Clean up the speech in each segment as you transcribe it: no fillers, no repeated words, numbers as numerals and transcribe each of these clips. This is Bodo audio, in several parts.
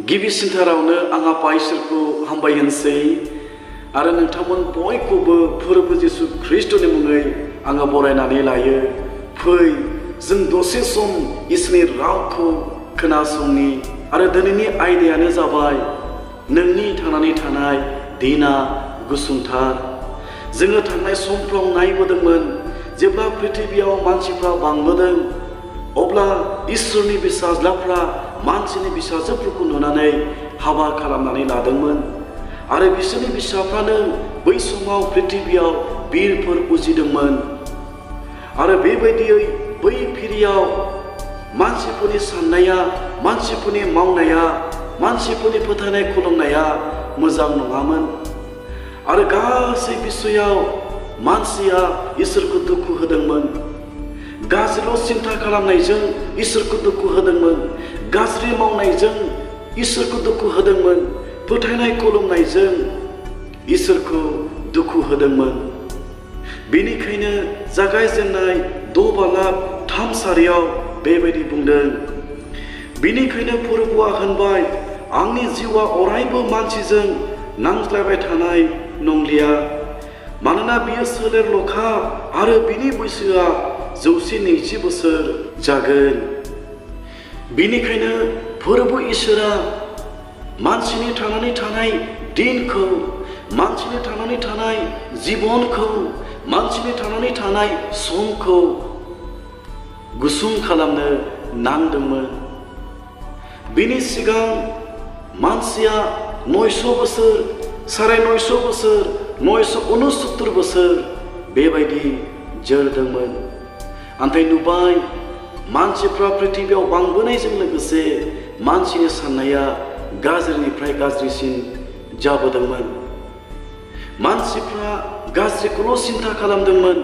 गिबिसिनथारावनो आं आफा इसोरखौ हामबाय होनसै आरो नोंथांमोन बयखौबो फोरबो जिसु ख्रिस्टनि मुङै आङो बरायनानै लायो। फै जों दसे सम इसोरनि रावखौ खोनासंनि आरो दिनैनि आयदायानो जाबाय नोंनि थांनानै थानाय दिना गुसुंथार। जोङो थांनाय समफ्राव नायबोदोंमोन जेब्ला पृथिबियाव मानसिफ्रा बांबोदों अब्ला इसोरनि फिसाज्लाफ्रा मानसिनि फिसाजोफोरखौ नुनानै हाबा खालामनानै लादोंमोन आरो बिसोरनि फिसाफ्रानो बै समाव पृथिबियाव बिरफोर उजिदोंमोन आरो बेबायदियै बै फिरियाव मानसिफोरनि साननाया, मानसिफोरनि मावनाया, मानसिफोरनि फोथायनाय खुलुमनाया मोजां नङामोन आरो गासै बिसयाव मानसिया इसोरखौ दुखु होदोंमोन। गाज्रिल' सिन्था खालामनायजों इसोरखौ दुखु होदोंमोन, गाज्रि मावनायजों इसोरखौ दुखु होदोंमोन, फोथायनाय खुलुमनायजों इसोरखौ दुखु होदोंमोन। बेनिखायनो जागायजेननाय 6:3 बेबायदि बुंदों, बेनिखायनो फोरबोआ होनबाय आंनि जिउआ अरायबो मानसिजों नांज्लायबाय थानाय नंलिया, मानोना बियो सोलेरल'खा आरो बिनि बैसोआ 120 बोसोर जागोन। बेनिखायनो फोरबो इसोरा मानसिनि थांनानै थानाय दिनखौ, मानसिनि थांनानै थानाय जिबनखौ, मानसिनि थांनानै थानाय समखौ गुसुं खालामनो नांदोंमोन। बिनि सिगां मानसिया 900 बोसोर, 950 बोसोर, 969 बोसोर बेबायदि जोरदोंमोन। नाथाय नुबाय मानसिफ्रा पृथिबियाव बांबोनायजों लोगोसे मानसिनि साननाया गाज्रिनिफ्राय गाज्रिसिन जाबोदोंमोन। मानसिफ्रा गाज्रिखौल' सिन्था खालामदोंमोन,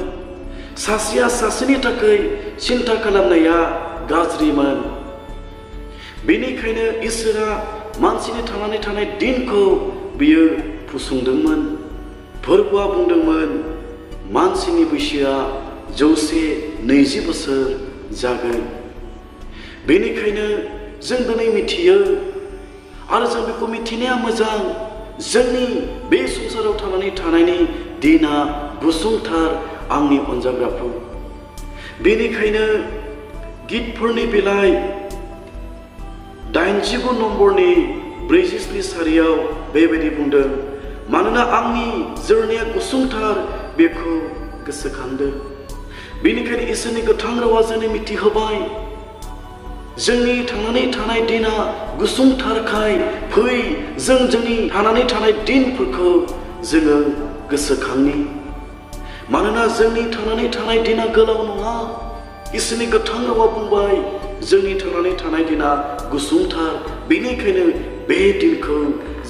सासेया सासेनि थाखाय सिन्था खालामनाया गाज्रिमोन। बेनिखायनो इसोरा मानसिनि थांनानै थानाय दिनखौ बियो फुसुंदोंमोन। फोरबोआ बुंदोंमोन मानसिनि बैसोआ 120 बोसोर जागोन। बेनिखायनो जों दिनै मिथियो आरो जों बेखौ मिथिनाया मोजां, जोंनि बे संसाराव थांनानै थानायनि दिना गुसुंथार आंनि अनजाग्राफोर। बेनिखायनो गितफोरनि बिलाइ 89:47 बेबायदि बुंदों, मानोना आंनि जोरनाया गुसुंथार बेखौ गोसोखांदों। बेनिखायनो इसोरनि गोथां रावा जोंनो मिथिहोबाय जोंनि थांनानै थानाय दिना गुसुंथारखाय फै जों जोंनि थांनानै थानाय दिनफोरखौ जोङो गोसोखांनि। मानोना जोंनि थांनानै थानाय दिना गोलाव नङा। इसोरनि गोथां रावा बुंबाय जोंनि थांनानै थानाय दिना गुसुंथार, बेनिखायनो बे दिनखौ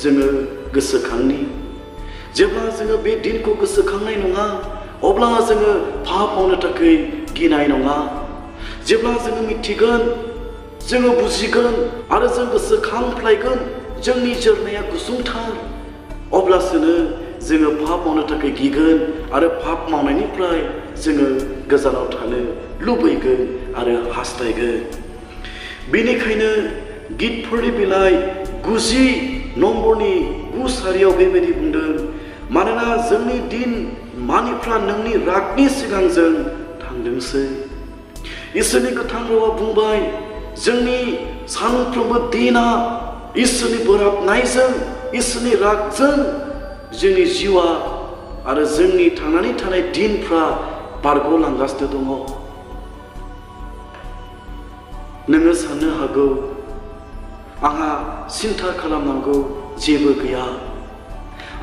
जोङो गोसोखांनि। जेब्ला जोङो बे दिनखौ गोसोखांनाय नङा अब्ला जोङो पाप मावनो थाखाय गिनाय नङा। जेब्ला जोङो मिथिगोन, जोङो बुजिगोन आरो जों गोसोखांफ्लायगोन जोंनि जोरनाया गुसुंथार, अब्लासोनो जोङो पाप मावनो थाखाय गिगोन आरो पाप मावनायनिफ्राय जोङो गोजानाव थानो लुबैगोन आरो हास्थायगोन। बेनिखायनो गितफोरनि बिलाइ 90:9 बेबायदि बुंदों, मानोना जोंनि दिन मानिफ्रा नोंनि रागनि सिगां जों थांदोंसै। इसोरनि गोथां रावा बुंबाय जोंनि सानफ्रोमबो दिना इसोरनि बोराबनायजों, इसोरनि रागजों जोंनि जिउआ आरो जोंनि थांनानै थानाय दिनफ्रा बारग'लांगासिनो दङ। नोङो साननो हागौ आंहा सिन्था खालामनांगौ जेबो गैया,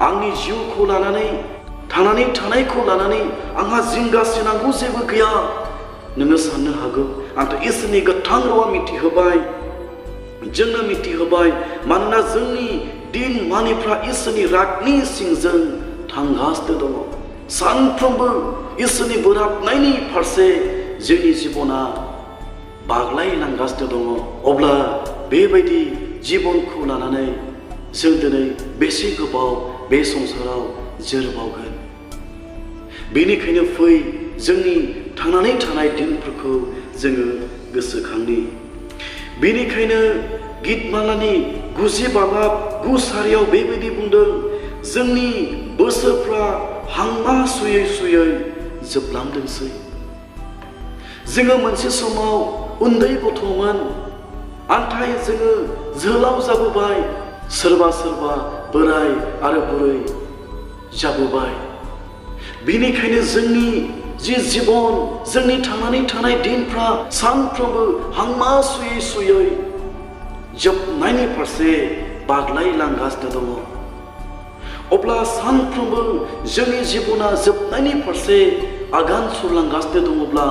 आंनि जिउखौ लानानै, थांनानै थानायखौ लानानै आंहा जिंगासिनांगौ जेबो गैया। नोङो साननो हागौ, नाथाय इसोरनि गोथां रावा मिथिहोबाय, जोंनो मिथिहोबाय, मानोना जोंनि दिन मानिफ्रा इसोरनि रागनि सिंजों थांगासिनो दङ। सानफ्रोमबो इसोरनि बोराबनायनि फारसे जोंनि जिबना बाग्लायलांगासिनो दङ। अब्ला बेबायदि जिबनखौ लानानै जों दिनै बेसे गोबाव बे संसाराव जोरबावगोन? बेनिखायनो फै जोंनि थांनानै थानाय दिनफोरखौ जोङो गोसोखांनि। बेनिखायनो गितमालानि 9 सारियाव बेबायदि बुंदों, जोंनि बोसोरफ्रा हांमा सुयै सुयै जोबलांदोंसै। जोङो मोनसे समाव उन्दै गथ'मोन, नाथाय जोङो जोहोलाव जाबोबाय, सोरबा सोरबा बोराय आरो बुरै जाबोबाय। बेनिखायनो जोंनि जि जिबन, जोंनि थांनानै थानाय दिनफ्रा सानफ्रोमबो हांमा सुयै सुयै जोबनायनि फारसे बाग्लायलांगासिनो दङ। अब्ला सानफ्रोमबो जोंनि जिबना जोबनायनि फारसे आगान सुरलांगासिनो दङब्ला,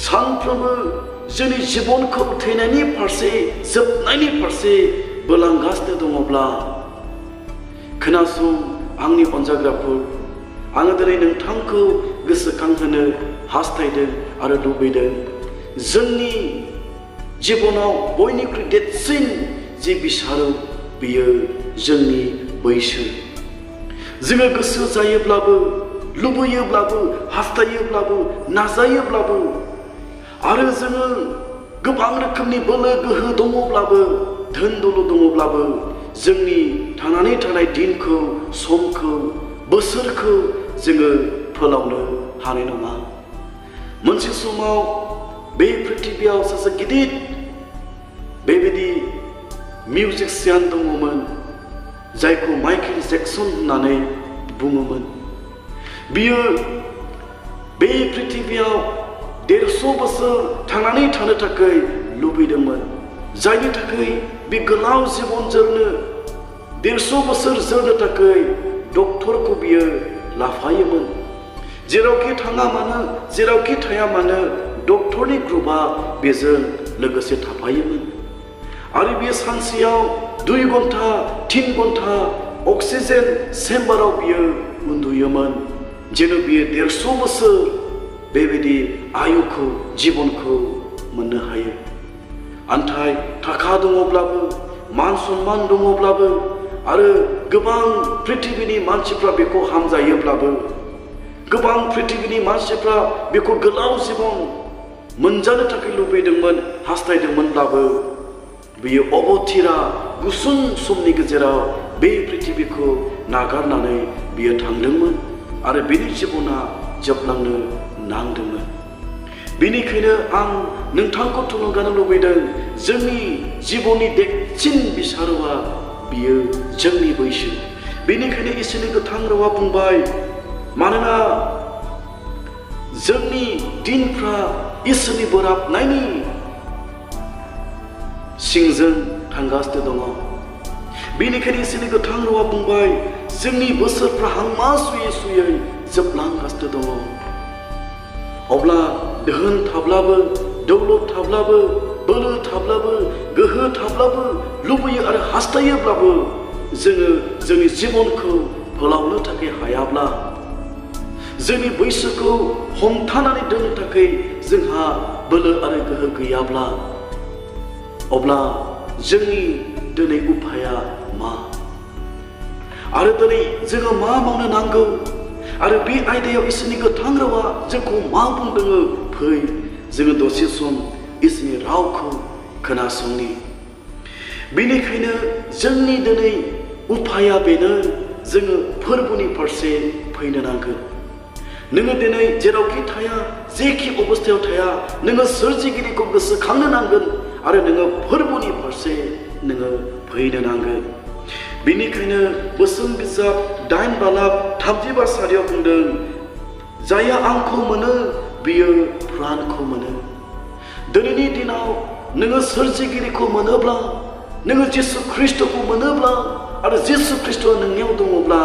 सानफ्रोमबो जोंनि जिबनखौ थैनायनि फारसे, जोबनायनि फारसे बोलांगासिनो दङब्ला, खोनासं आंनि अनजाग्राफोर, आङो दिनै नोंथांखौ गोसोखांहोनो हास्थायदों आरो लुबैदों। जोंनि जिबनाव बयनिख्रुइ देरसिन जि बिसारो बियो जोंनि बैसो। जोङो गोसो जायोब्लाबो, लुबैयोब्लाबो, हास्थायोब्लाबो, नाजायोब्लाबो, आरो जोङो गोबां रोखोमनि बोलो गोहो दङब्लाबो, धोन दौलत दङब्लाबो, जोंनि थांनानै थानाय दिनखौ, समखौ, बोसोरखौ जोङो फोलावनो हानाय नङा। मोनसे समाव बे पृथिबियाव सासे गिदिर बेबायदि मिउजिशियान दङमोन, जायखौ माइकेल जेक्सन होननानै बुङोमोन। बियो बे पृथिबियाव 150 बोसोर थांनानै थानो थाखाय लुबैदोंमोन, जायनि थाखाय बे गोलाव जिबन जोरनो, 150 बोसोर जोरनो थाखाय डक्टरखौ बियो लाफायोमोन। जेरावखि थाङा मानो, जेरावखि थाया मानो, डक्टरनि ग्रुपआ बेजों लोगोसे थाफायोमोन। आरो बियो सानसेयाव 2 घन्टा 3 घन्टा अक्सिजेन चेम्बाराव बियो उन्दुयोमोन, जेन' बियो 150 बोसोर बेबायदि आयुखौ, जिबनखौ मोननो हायो। नाथाय थाखा दङब्लाबो, मान सन्मान दङब्लाबो, आरो गोबां पृथिबिनि मानसिफ्रा बेखौ हामजायोब्लाबो, गोबां पृथिबिनि मानसिफ्रा बेखौ गोलाव जिबन मोनजानो थाखाय लुबैदोंमोन, हास्थायदोंमोनब्लाबो, बियो अबथिरा गुसुं समनि गेजेराव बे पृथिबिखौ नागारनानै बियो थांदोंमोन आरो बिनि जिबना जोबलांनो नांदोंमोन। बेनिखायनो आं नोंथांखौ थुलुंगानो लुबैदों, जोंनि जिबननि देरसिन बिसारुआ बियो जोंनि बैसो। बेनिखायनो इसोरनि गोथां रावा बुंबाय, मानोना जोंनि दिनफ्रा इसोरनि बोराबनायनि सिंजों थांगासिनो दङ। बेनिखायनो इसोरनि गोथां रावा बुंबाय, जोंनि बोसोरफ्रा हांमा सुयै सुयै जोबलांगासिनो दङ। अब्ला धोन थाब्लाबो, दौलत थाब्लाबो, बोलो थाब्लाबो, गोहो थाब्लाबो, लुबैयो आरो हास्थायोब्लाबो, जोङो जोंनि जिबनखौ फोलावनो थाखाय हायाब्ला, जोंनि बैसोखौ हमथानानै दोननो थाखाय जोंहा बोलो आरो गोहो गैयाब्ला, अब्ला जोंनि दिनै उफाया मा? आरो दिनै जोङो मा मावनो नांगौ? आरो बे आयदायाव इसोरनि गोथां रावा जोंखौ मा बुंदों? फै जोङो दसे सम इसोरनि रावखौ खोनासंनि। बेनिखायनो जोंनि दिनै उफाया बेनो, जोङो फोरबोनि फारसे फैनो नांगोन। नोङो दिनै जेरावखि थाया, जेखि अबस्थायाव थाया, नोङो सोरजिगिरिखौ गोसोखांनो नांगोन आरो नोङो फोरबोनि फारसे नोङो फैनो नांगोन। बेनिखायनो बोसोन बिजाब 8:32 सारियाव बुंदों, जायहा आंखौ मोनो बियो प्राणखौ मोनो। दिनैनि दिनाव नोङो सोरजिगिरिखौ मोनोब्ला, नोङो जिसु ख्रिस्टखौ मोनोब्ला, आरो जिसु ख्रिस्टआ नोंनियाव दङब्ला,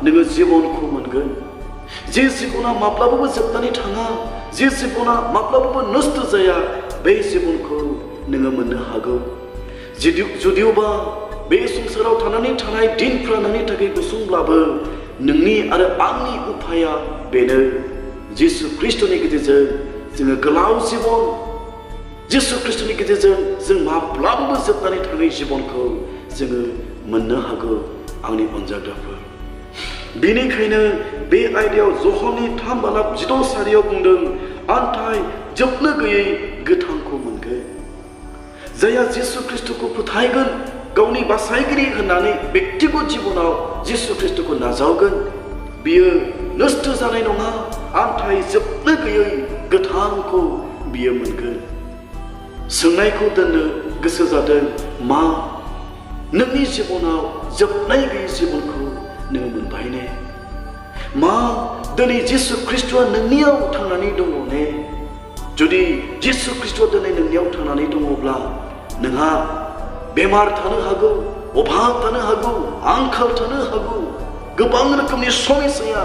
नोङो जिबनखौ मोनगोन। जे जिबना माब्लाबाबो जोबनानै थाङा, जे जिबना माब्लाबाबो नस्थ जाया, बे जिबनखौ नोङो मोननो हागौ। जुदियोबा बे संसाराव थानानै थानाय दिनफ्रा नोंनि थाखाय गुसुंब्लाबो, नोंनि आरो आंनि उफाया बेनो, जिसु ख्रिस्टनि गेजेरजों जोङो गोलाव जिबन, जिसु ख्रिस्टनि गेजेरजों जों माब्लाबाबो जोबनानै थाङै जिबनखौ जोङो मोननो हागौ आंनि अनजाग्राफोर। बेनिखायनो बे आयदायाव जहननि 3:16 सारियाव बुंदों, नाथाय जोबनो गैयै गोथांखौ मोनगोन। जायहा जिसु ख्रिस्टखौ फोथायगोन, गावनि बासायगिरि होननानै बेक्तिगत जिबनाव जिसु ख्रिस्टखौ नाजावगोन बियो नष्ट जानाय नङा आन्थाय जोबनो गैयै गोथांखौ बियो मोनगोन। सोंनायखौ दोननो गोसो जादों मा नोंनि जिबनाव जोबनाय गैयै जिबनखौ नों मोनबाय ने? मा दिनै जिसु ख्रिस्टआ नोंनियाव थांनानै दङ ने? जुदि जिसु ख्रिस्टआ दिनै नोंनियाव थांनानै दङब्ला नोंहा बेमार थानो हागौ, अभाब थानो हागौ, आंखाल थानो हागौ, गोबां रोखोमनि समस्या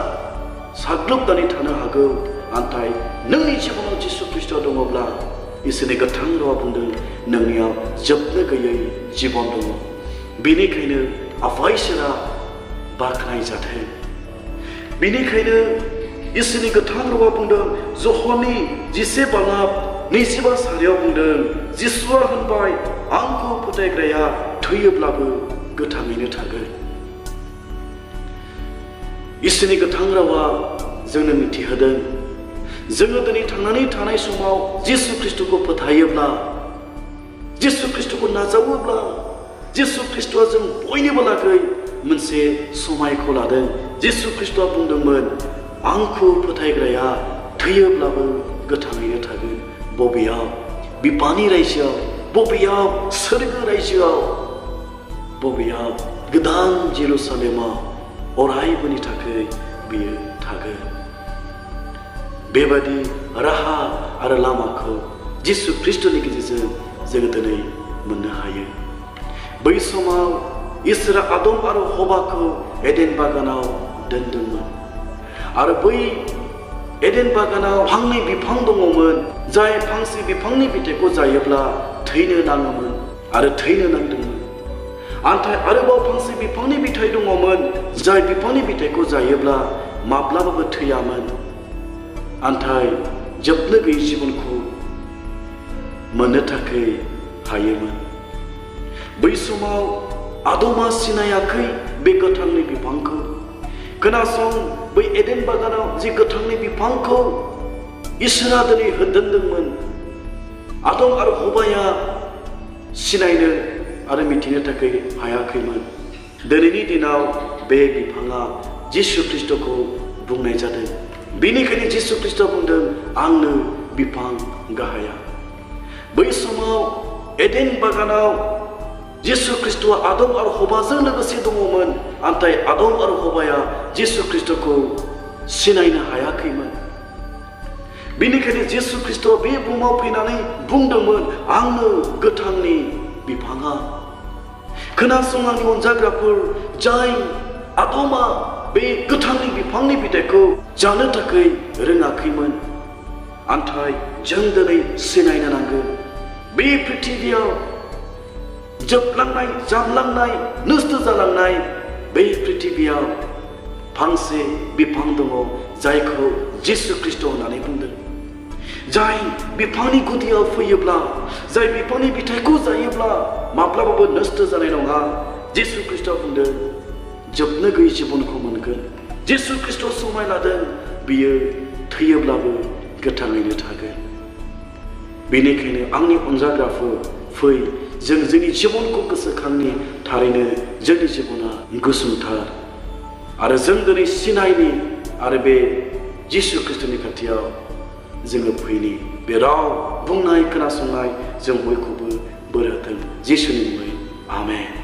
साग्लोबनानै थानो हागौ। नाथाय नोंनि जिबनाव जिसु ख्रिस्टआ दङब्ला इसोरनि गोथां रावा बुंदों नोंनियाव जोबनो गैयै जिबन दङ। बेनिखायनो आफा इसोरा बाख्नाय जाथों। बेनिखायनो इसोरनि गोथां रावा बुंदों जहरनि 11:25 बुंदों जिसुआ होनबाय आंखौ फोथायग्राया थैयोब्लाबो गोथाङैनो थागोन। इसोरनि गोथां रावा जोंनो मिथिहोदों जोङो दिनै थांनानै थानाय समाव जिसु ख्रिस्टखौ फोथायोब्ला, जिसु ख्रिस्टखौ नाजावोब्ला, जिसु ख्रिस्टआ जों बयनिबो लागै मोनसे समायखौ लादों। जिसु ख्रिस्टआ बुंदोंमोन आंखौ फोथायग्राया थैयोब्लाबो गोथाङैनो थागोन। बबेयाव? बिफानि रायजोआव, बबेयाव? सोरगो रायजोआव, बबेयाव? गोदान जेरुसालेमाव अरायबोनि थाखाय बियो थागोन। बेबादि राहा आरो लामाखौ जिसु ख्रिस्टनि गेजेरजों जों दिनै मोननो हायो। बै समाव इसोरा आदम आरो हवाखौ एडेन बागानाव दोनदोंमोन आरो बै एडेन बागानाव फांनै बिफां दङमोन जाय फांसे बिफांनि फिथाइखौ जायोब्ला थैनो नाङोमोन आरो थैनो नांदोंमोन। नाथाय आरोबाव फांसे बिफांनि फिथाइ दङमोन जाय बिफांनि फिथाइखौ जायोब्ला माब्लाबाबो थैयामोन। नाथाय जोबनो गैयै जिबनखौ मोननो थाखाय हायोमोन। बै समाव आदमा सिनायाखै बे गोथांनि बिफांखौ। खोनासं, बै एडेन बागानाव जि गोथांनि बिफांखौ इसोरा दिनै दोनदोंमोन आदम आरो हवाया सिनायनो आरो मिथिनो थाखाय हायाखैमोन। दिनैनि दिनाव बे बिफाङा जिसु ख्रिस्टखौ बुंनाय जादों। बेनिखायनो जिसु ख्रिस्टआ बुंदों आंनो बिफां गाहाया। बै समाव एडेन बागानाव जिसु ख्रिस्टआ आदम आरो हवाजों लोगोसे दङमोन। नाथाय आदम आरो हवाया जिसु ख्रिस्टखौ सिनायनो हायाखैमोन। बेनिखायनो जिसु ख्रिस्टआ बे बुहुमाव फैनानै बुंदोंमोन आंनो गोथांनि बिफाङा। खोनासं आंनि अनजाग्राफोर, जाय आदमा बे गोथांनि बिफांनि फिथाइखौ जानो थाखाय रोङाखैमोन, नाथाय जों दिनै सिनायनो नांगोन बे पृथिबियाव जोबलांनाय, जामलांनाय, नष्ट जालांनाय बे पृथिबियाव फांसे बिफां दङ जायखौ जिसु ख्रिस्ट होननानै बुंदों। जाय बिफांनि गुदियाव फैयोब्ला, जाय बिफांनि फिथाइखौ जायोब्ला माब्लाबाबो नष्ट जानाय नङा। जिसु ख्रिस्टआ बुंदों जोबनो गैयै जिबनखौ मोनगोन। जिसु ख्रिस्टआ समाय लादों बियो थैयोब्लाबो गोथाङैनो थागोन। बेनिखायनो आंनि अनजाग्राफोर, फै जों जोंनि जिबनखौ गोसोखांनि। थारैनो जोंनि जिबना गुसुंथार आरो जों दिनै सिनायनि आरो बे जिसु ख्रिस्टनि खाथियाव जोङो फैनि। बे राव बुंनाय खोनासंनाय जों बयखौबो बोर होथों जिसुनि मुङै आमेन।